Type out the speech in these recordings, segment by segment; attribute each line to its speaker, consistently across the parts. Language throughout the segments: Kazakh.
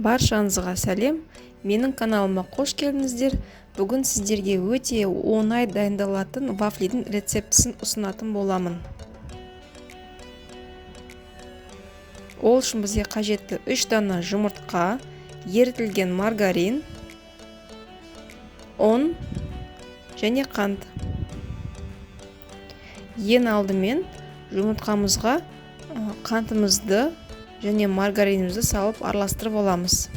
Speaker 1: Баршаңызға сәлем, менің каналыма қош келдіңіздер. Бүгін сіздерге өте оңай дайындалатын вафлидің рецептісін ұсынатын боламын. Ол үшін бізге қажетті 3 дана жұмыртқа, ерітілген маргарин, ұн және қант. Ең алдымен жұмыртқамызға қантымызды және маргаринімізді салып араластырып аламыз.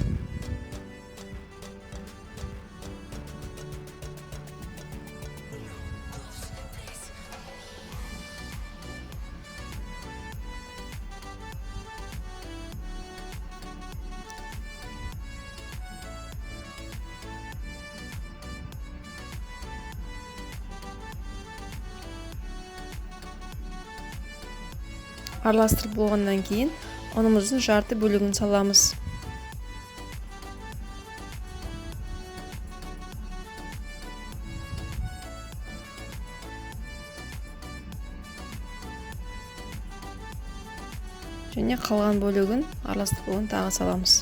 Speaker 1: Араластырып болғаннан кейін ұнымыздың жарты бөлігін саламыз. Және қалған бөлігін араластырып болған тағы саламыз.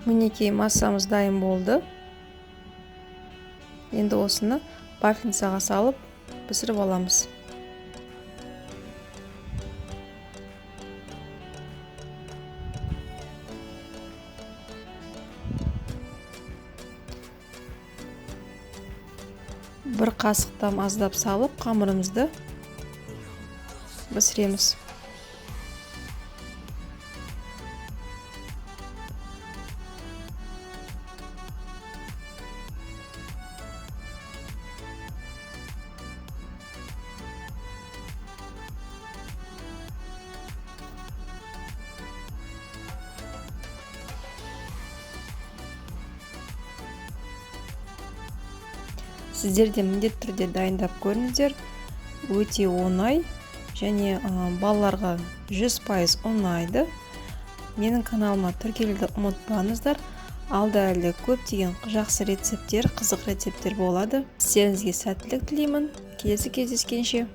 Speaker 1: Мінекей массамыз дайын болды. Енді осыны вафельницаға салып пісіріп аламыз. Бір қасықтан аздап салып қамырымызды пісіреміз. Сіздер де міндетті түрде дайындап көріңіздер. Өте оңай және балаларға 100% ұнайды. Менің каналыма тіркелуді ұмытпаңыздар. Алда әлі көптеген жақсы рецепттер, қызық рецепттер болады. Сіздеріңізге сәттілік тілеймін. Келесі кездескенше.